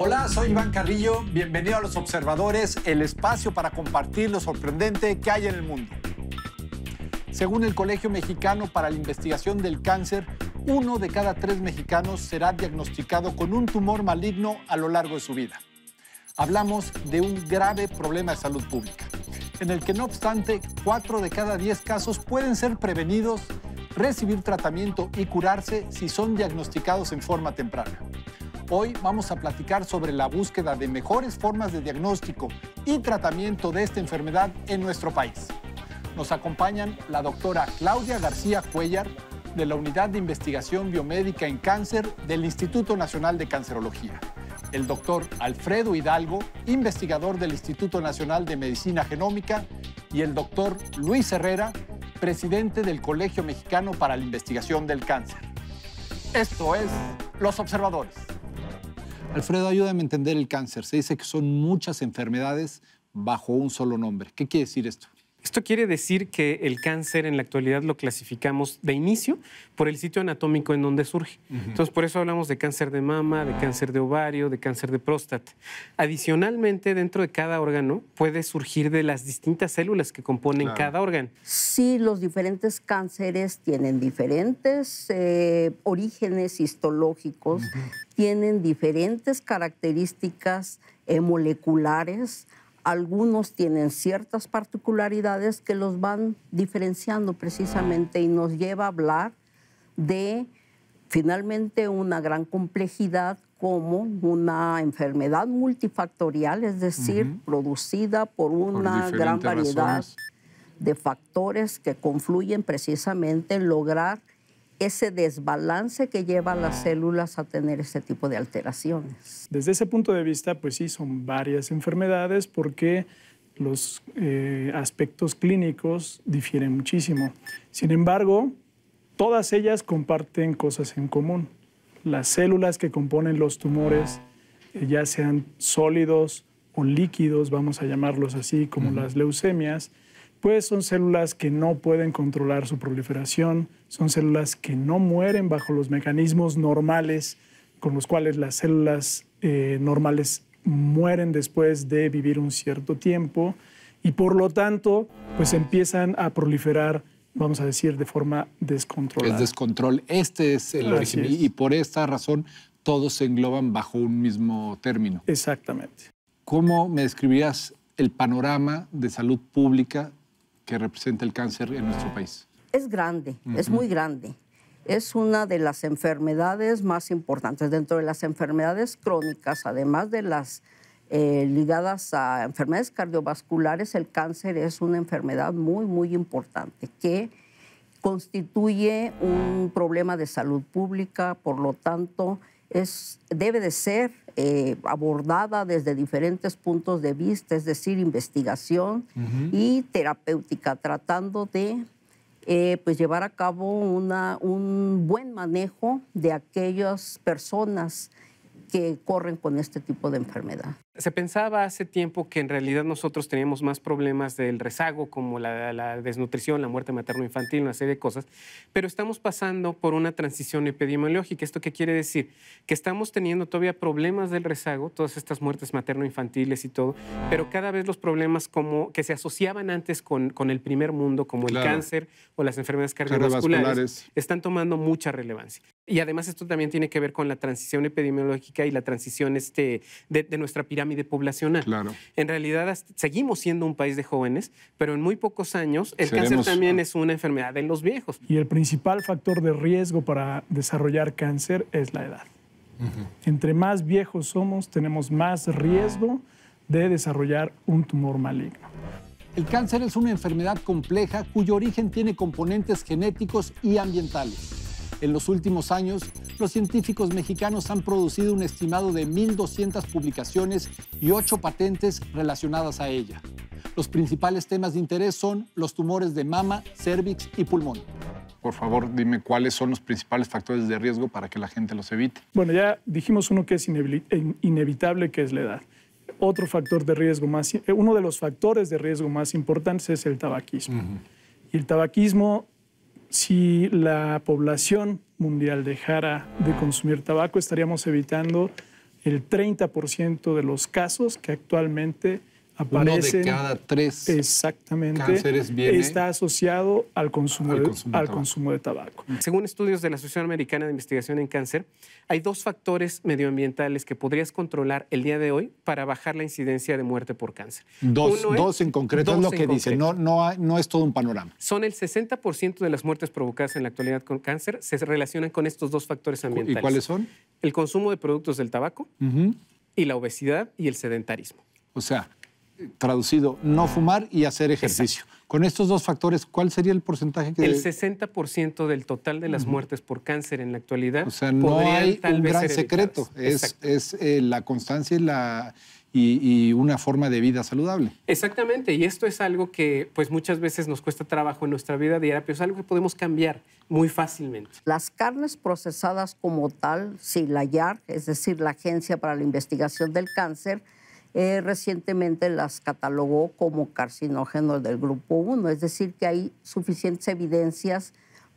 Hola, soy Iván Carrillo. Bienvenido a Los Observadores, el espacio para compartir lo sorprendente que hay en el mundo. Según el Colegio Mexicano para la Investigación del Cáncer, 1 de cada 3 mexicanos será diagnosticado con un tumor maligno a lo largo de su vida. Hablamos de un grave problema de salud pública, en el que no obstante 4 de cada 10 casos pueden ser prevenidos, recibir tratamiento y curarse si son diagnosticados en forma temprana. Hoy vamos a platicar sobre la búsqueda de mejores formas de diagnóstico y tratamiento de esta enfermedad en nuestro país. Nos acompañan la doctora Claudia García Cuellar, de la Unidad de Investigación Biomédica en Cáncer del Instituto Nacional de Cancerología, el doctor Alfredo Hidalgo, investigador del Instituto Nacional de Medicina Genómica, y el doctor Luis Herrera, presidente del Colegio Mexicano para la Investigación del Cáncer. Esto es Los Observadores. Alfredo, ayúdame a entender el cáncer. Se dice que son muchas enfermedades bajo un solo nombre. ¿Qué quiere decir esto? Esto quiere decir que el cáncer en la actualidad lo clasificamos de inicio por el sitio anatómico en donde surge. Entonces, por eso hablamos de cáncer de mama, de cáncer de ovario, de cáncer de próstata. Adicionalmente, dentro de cada órgano puede surgir de las distintas células que componen cada órgano. Sí, los diferentes cánceres tienen diferentes orígenes histológicos, tienen diferentes características moleculares. Algunos tienen ciertas particularidades que los van diferenciando precisamente y nos lleva a hablar de finalmente una gran complejidad como una enfermedad multifactorial, es decir, producida por una gran variedad de factores que confluyen precisamente en lograr ese desbalance que lleva a las células a tener ese tipo de alteraciones. Desde ese punto de vista, pues sí, son varias enfermedades porque los aspectos clínicos difieren muchísimo. Sin embargo, todas ellas comparten cosas en común. Las células que componen los tumores, ya sean sólidos o líquidos, vamos a llamarlos así, como las leucemias, pues son células que no pueden controlar su proliferación, son células que no mueren bajo los mecanismos normales con los cuales las células normales mueren después de vivir un cierto tiempo y por lo tanto pues empiezan a proliferar, vamos a decir, de forma descontrolada. Es descontrol. Este es el origen y por esta razón todos se engloban bajo un mismo término. Exactamente. ¿Cómo me describirías el panorama de salud pública que representa el cáncer en nuestro país? Es grande, es muy grande. Es una de las enfermedades más importantes. Dentro de las enfermedades crónicas, además de las ligadas a enfermedades cardiovasculares, el cáncer es una enfermedad muy, muy importante que constituye un problema de salud pública, por lo tanto, debe de ser abordada desde diferentes puntos de vista, es decir, investigación y terapéutica, tratando de pues llevar a cabo un buen manejo de aquellas personas que corren con este tipo de enfermedad. Se pensaba hace tiempo que en realidad nosotros teníamos más problemas del rezago, como la desnutrición, la muerte materno-infantil, una serie de cosas, pero estamos pasando por una transición epidemiológica. ¿Esto qué quiere decir? Que estamos teniendo todavía problemas del rezago, todas estas muertes materno-infantiles y todo, pero cada vez los problemas como que se asociaban antes con el primer mundo, como el cáncer o las enfermedades cardiovasculares, están tomando mucha relevancia. Y además esto también tiene que ver con la transición epidemiológica y la transición de nuestra pirámide poblacional. En realidad seguimos siendo un país de jóvenes, pero en muy pocos años el cáncer también es una enfermedad de los viejos. Y el principal factor de riesgo para desarrollar cáncer es la edad. Entre más viejos somos, tenemos más riesgo de desarrollar un tumor maligno. El cáncer es una enfermedad compleja cuyo origen tiene componentes genéticos y ambientales. En los últimos años, los científicos mexicanos han producido un estimado de 1,200 publicaciones y 8 patentes relacionadas a ella. Los principales temas de interés son los tumores de mama, cérvix y pulmón. Por favor, dime cuáles son los principales factores de riesgo para que la gente los evite. Bueno, ya dijimos uno que es inevitable, que es la edad. Otro factor de riesgo uno de los factores de riesgo más importantes es el tabaquismo. Y el tabaquismo, si la población mundial dejara de consumir tabaco, estaríamos evitando el 30% de los casos que actualmente aparecen. Uno de cada 3 exactamente, cánceres está asociado al consumo de tabaco. Según estudios de la Asociación Americana de Investigación en Cáncer, hay 2 factores medioambientales que podrías controlar el día de hoy para bajar la incidencia de muerte por cáncer. Dos en concreto, es lo que dice, no es todo un panorama. Son el 60% de las muertes provocadas en la actualidad con cáncer se relacionan con estos 2 factores ambientales. ¿Y cuáles son? El consumo de productos del tabaco y la obesidad y el sedentarismo. O sea, traducido, no fumar y hacer ejercicio. Exacto. Con estos 2 factores, ¿cuál sería el porcentaje? El 60% del total de las muertes por cáncer en la actualidad. O sea, no hay un gran secreto. Es la constancia y una forma de vida saludable. Exactamente, y esto es algo que pues muchas veces nos cuesta trabajo en nuestra vida diaria, pero es algo que podemos cambiar muy fácilmente. Las carnes procesadas como tal, sí, la IARC, es decir, la Agencia para la Investigación del Cáncer, recientemente las catalogó como carcinógenos del grupo 1, es decir, que hay suficientes evidencias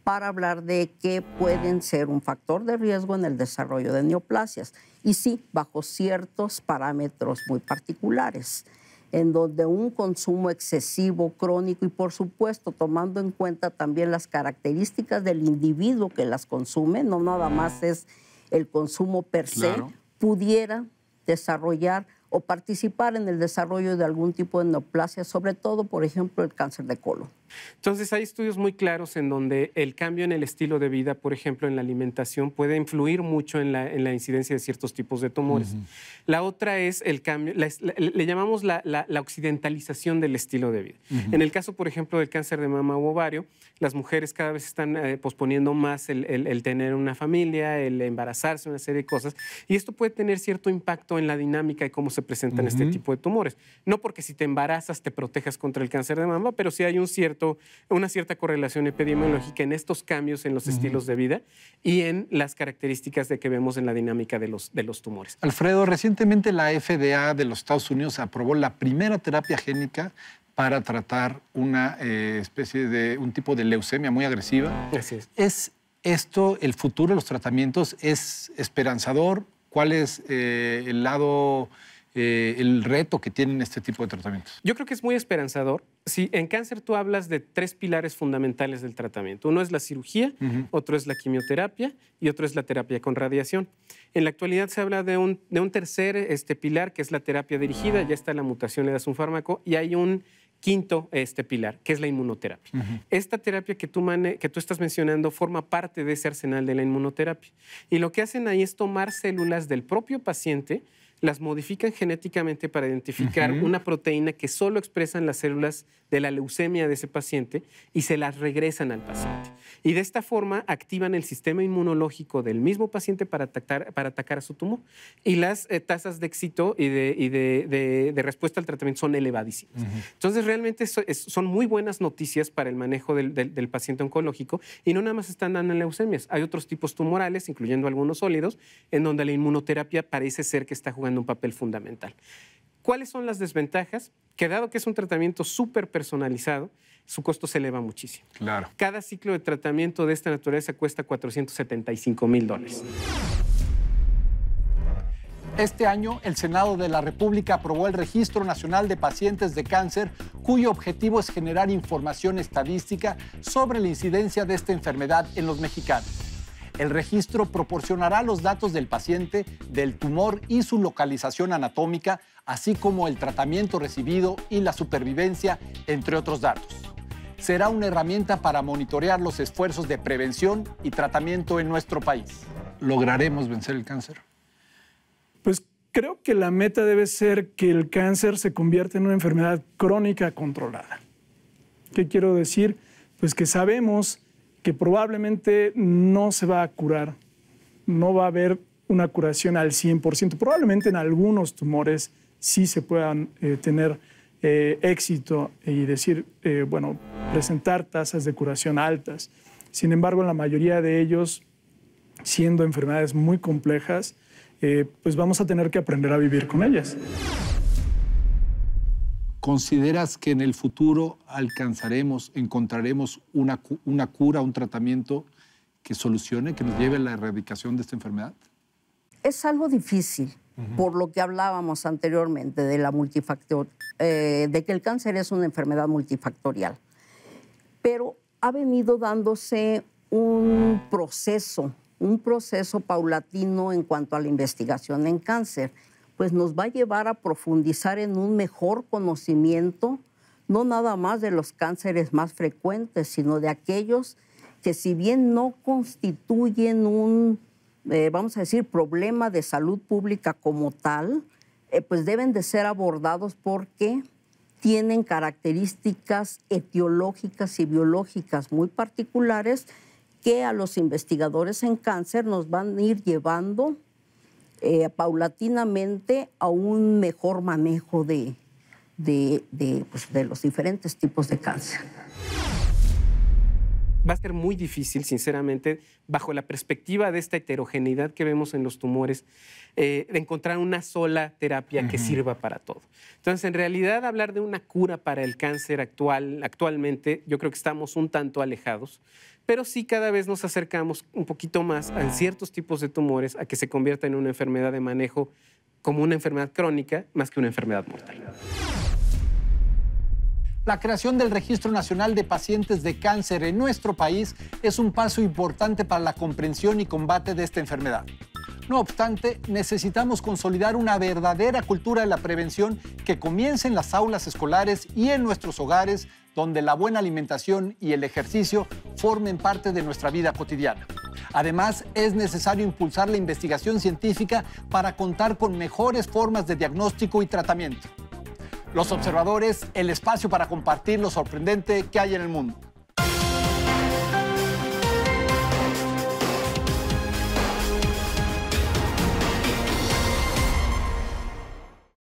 para hablar de que pueden ser un factor de riesgo en el desarrollo de neoplasias. Y sí, bajo ciertos parámetros muy particulares, en donde un consumo excesivo, crónico y, por supuesto, tomando en cuenta también las características del individuo que las consume, no nada más es el consumo per se, pudiera desarrollar o participar en el desarrollo de algún tipo de neoplasia, sobre todo, por ejemplo, el cáncer de colon. Entonces, hay estudios muy claros en donde el cambio en el estilo de vida, por ejemplo, en la alimentación, puede influir mucho en la incidencia de ciertos tipos de tumores. La otra es el cambio, le llamamos la occidentalización del estilo de vida. En el caso, por ejemplo, del cáncer de mama u ovario, las mujeres cada vez están posponiendo más el tener una familia, el embarazarse, una serie de cosas, y esto puede tener cierto impacto en la dinámica y cómo se presentan este tipo de tumores. No porque si te embarazas te protejas contra el cáncer de mama, pero sí hay una cierta correlación epidemiológica en estos cambios en los estilos de vida y en las características de que vemos en la dinámica de los tumores. Alfredo, recientemente la FDA de los Estados Unidos aprobó la primera terapia génica para tratar una especie de un tipo de leucemia muy agresiva. Así es. ¿Es esto el futuro de los tratamientos? ¿Es esperanzador? ¿Cuál es el reto que tienen este tipo de tratamientos? Yo creo que es muy esperanzador. Si en cáncer tú hablas de 3 pilares fundamentales del tratamiento. Uno es la cirugía, otro es la quimioterapia y otro es la terapia con radiación. En la actualidad se habla de un tercer pilar, que es la terapia dirigida. Ya está la mutación, le das un fármaco, y hay un quinto pilar, que es la inmunoterapia. Esta terapia que tú estás mencionando forma parte de ese arsenal de la inmunoterapia. Y lo que hacen ahí es tomar células del propio paciente, las modifican genéticamente para identificar una proteína que solo expresan las células de la leucemia de ese paciente y se las regresan al paciente. Y de esta forma activan el sistema inmunológico del mismo paciente para atacar a su tumor. Y las tasas de éxito y de respuesta al tratamiento son elevadísimas. Entonces, realmente son muy buenas noticias para el manejo del paciente oncológico, y no nada más están dando en leucemias. Hay otros tipos tumorales, incluyendo algunos sólidos, en donde la inmunoterapia parece ser que está jugando un papel fundamental. ¿Cuáles son las desventajas? Que dado que es un tratamiento súper personalizado, su costo se eleva muchísimo. Claro. Cada ciclo de tratamiento de esta naturaleza cuesta $475,000. Este año, el Senado de la República aprobó el Registro Nacional de Pacientes de Cáncer, cuyo objetivo es generar información estadística sobre la incidencia de esta enfermedad en los mexicanos. El registro proporcionará los datos del paciente, del tumor y su localización anatómica, así como el tratamiento recibido y la supervivencia, entre otros datos. Será una herramienta para monitorear los esfuerzos de prevención y tratamiento en nuestro país. ¿Lograremos vencer el cáncer? Pues creo que la meta debe ser que el cáncer se convierta en una enfermedad crónica controlada. ¿Qué quiero decir? Pues que sabemos que probablemente no se va a curar, no va a haber una curación al 100%. Probablemente en algunos tumores sí se puedan tener éxito y presentar tasas de curación altas. Sin embargo, en la mayoría de ellos, siendo enfermedades muy complejas, pues vamos a tener que aprender a vivir con ellas. ¿Consideras que en el futuro encontraremos una cura, un tratamiento que solucione, que nos lleve a la erradicación de esta enfermedad? Es algo difícil, por lo que hablábamos anteriormente de la de que el cáncer es una enfermedad multifactorial. Pero ha venido dándose un proceso paulatino en cuanto a la investigación en cáncer, pues nos va a llevar a profundizar en un mejor conocimiento, no nada más de los cánceres más frecuentes, sino de aquellos que, si bien no constituyen un, vamos a decir, problema de salud pública como tal, pues deben de ser abordados porque tienen características etiológicas y biológicas muy particulares que a los investigadores en cáncer nos van a ir llevando paulatinamente a un mejor manejo de los diferentes tipos de cáncer. Va a ser muy difícil, sinceramente, bajo la perspectiva de esta heterogeneidad que vemos en los tumores, de encontrar una sola terapia que sirva para todo. Entonces, en realidad, hablar de una cura para el cáncer actualmente, yo creo que estamos un tanto alejados, pero sí cada vez nos acercamos un poquito más a ciertos tipos de tumores a que se convierta en una enfermedad de manejo como una enfermedad crónica más que una enfermedad mortal. La creación del Registro Nacional de Pacientes de Cáncer en nuestro país es un paso importante para la comprensión y combate de esta enfermedad. No obstante, necesitamos consolidar una verdadera cultura de la prevención que comience en las aulas escolares y en nuestros hogares, donde la buena alimentación y el ejercicio formen parte de nuestra vida cotidiana. Además, es necesario impulsar la investigación científica para contar con mejores formas de diagnóstico y tratamiento. Los Observadores, el espacio para compartir lo sorprendente que hay en el mundo.